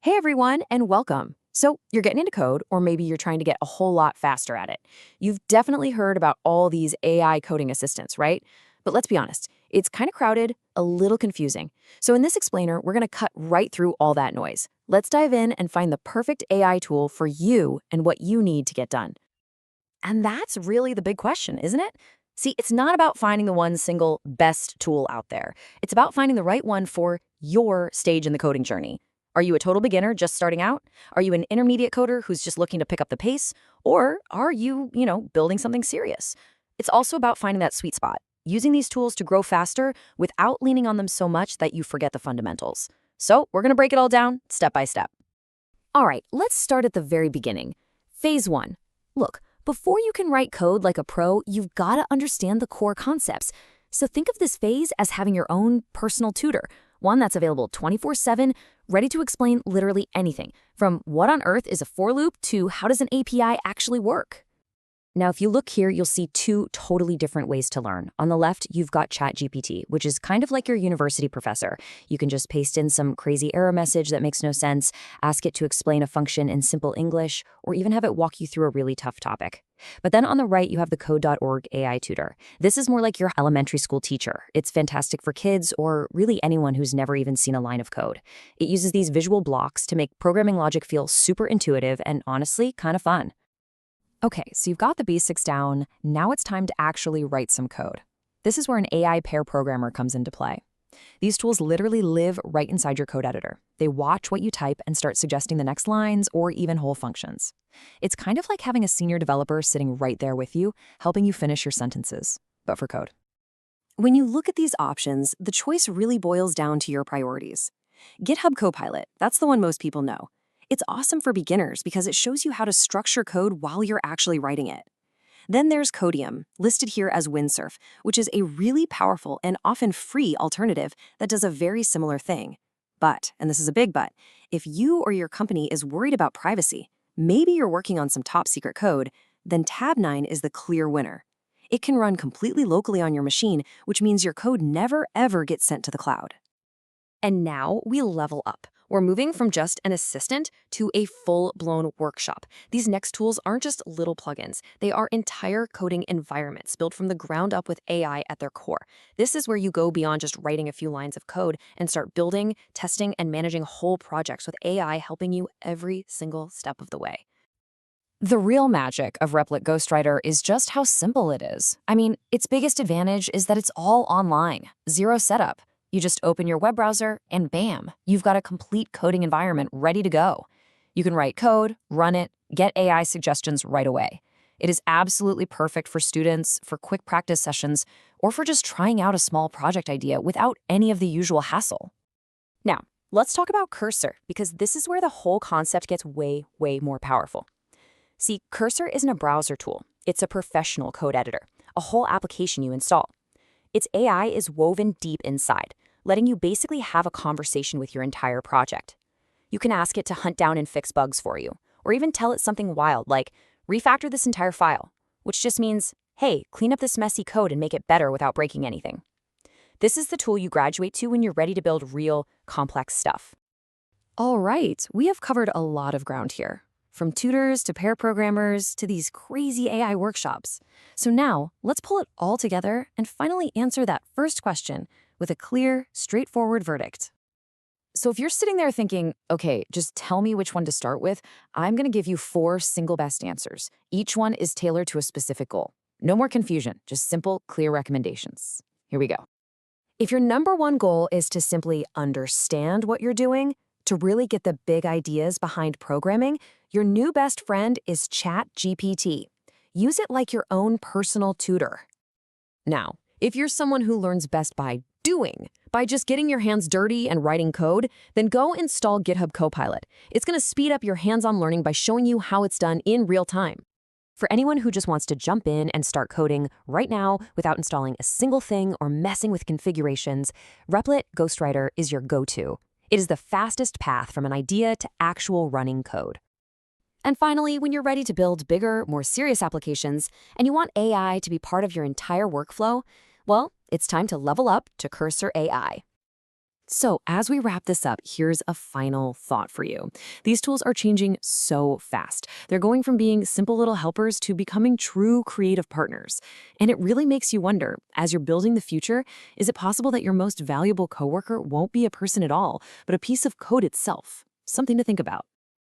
Hey everyone, and welcome. So, you're getting into code, or maybe you're trying to get a whole lot faster at it. You've definitely heard about all these AI coding assistants, right? But let's be honest, it's kind of crowded, a little confusing. So, in this explainer, we're going to cut right through all that noise. Let's dive in and find the perfect AI tool for you and what you need to get done. And that's really the big question, isn't it? See, it's not about finding the one single best tool out there. It's about finding the right one for your stage in the coding journey. Are you a total beginner just starting out? Are you an intermediate coder who's just looking to pick up the pace? Or are you, building something serious? It's also about finding that sweet spot, using these tools to grow faster without leaning on them so much that you forget the fundamentals. So, we're going to break it all down step by step. All right, let's start at the very beginning. Phase 1. Look, before you can write code like a pro, you've got to understand the core concepts. So think of this phase as having your own personal tutor, one that's available 24/7, ready to explain literally anything, from what on earth is a for loop to how does an API actually work. Now, if you look here, you'll see two totally different ways to learn. On the left, you've got ChatGPT, which is kind of like your university professor. You can just paste in some crazy error message that makes no sense, ask it to explain a function in simple English, or even have it walk you through a really tough topic. But then on the right, you have the Code.org AI tutor. This is more like your elementary school teacher. It's fantastic for kids or really anyone who's never even seen a line of code. It uses these visual blocks to make programming logic feel super intuitive and honestly kind of fun. Okay, so you've got the basics down. Now it's time to actually write some code. This is where an AI pair programmer comes into play. These tools literally live right inside your code editor. They watch what you type and start suggesting the next lines or even whole functions. It's kind of like having a senior developer sitting right there with you, helping you finish your sentences, but for code. When you look at these options, the choice really boils down to your priorities. GitHub Copilot, that's the one most people know. It's awesome for beginners because it shows you how to structure code while you're actually writing it. Then there's Codium, listed here as Windsurf, which is a really powerful and often free alternative that does a very similar thing. But, and this is a big but, if you or your company is worried about privacy, maybe you're working on some top secret code, then Tabnine is the clear winner. It can run completely locally on your machine, which means your code never ever gets sent to the cloud. And now we level up. We're moving from just an assistant to a full-blown workshop. These next tools aren't just little plugins. They are entire coding environments built from the ground up with AI at their core. This is where you go beyond just writing a few lines of code and start building, testing, and managing whole projects with AI helping you every single step of the way. The real magic of Replit Ghostwriter is just how simple it is. I mean, its biggest advantage is that it's all online, zero setup. You just open your web browser and bam, you've got a complete coding environment ready to go. You can write code, run it, get AI suggestions right away. It is absolutely perfect for students, for quick practice sessions, or for just trying out a small project idea without any of the usual hassle. Now, let's talk about Cursor, because this is where the whole concept gets way, way more powerful. See, Cursor isn't a browser tool. It's a professional code editor, a whole application you install. Its AI is woven deep inside, letting you basically have a conversation with your entire project. You can ask it to hunt down and fix bugs for you, or even tell it something wild like, refactor this entire file, which just means, hey, clean up this messy code and make it better without breaking anything. This is the tool you graduate to when you're ready to build real, complex stuff. All right, we have covered a lot of ground here, from tutors to pair programmers to these crazy AI workshops. So now, let's pull it all together and finally answer that first question with a clear, straightforward verdict. So if you're sitting there thinking, okay, just tell me which one to start with, I'm going to give you 4 single best answers. Each one is tailored to a specific goal. No more confusion, just simple, clear recommendations. Here we go. If your number one goal is to simply understand what you're doing, to really get the big ideas behind programming, your new best friend is ChatGPT. Use it like your own personal tutor. Now, if you're someone who learns best by doing, by just getting your hands dirty and writing code, then go install GitHub Copilot. It's going to speed up your hands-on learning by showing you how it's done in real time. For anyone who just wants to jump in and start coding right now without installing a single thing or messing with configurations, Replit Ghostwriter is your go-to. It is the fastest path from an idea to actual running code. And finally, when you're ready to build bigger, more serious applications, and you want AI to be part of your entire workflow, well, it's time to level up to Cursor AI. So, as we wrap this up, here's a final thought for you. These tools are changing so fast. They're going from being simple little helpers to becoming true creative partners. And it really makes you wonder, as you're building the future, is it possible that your most valuable coworker won't be a person at all, but a piece of code itself? Something to think about.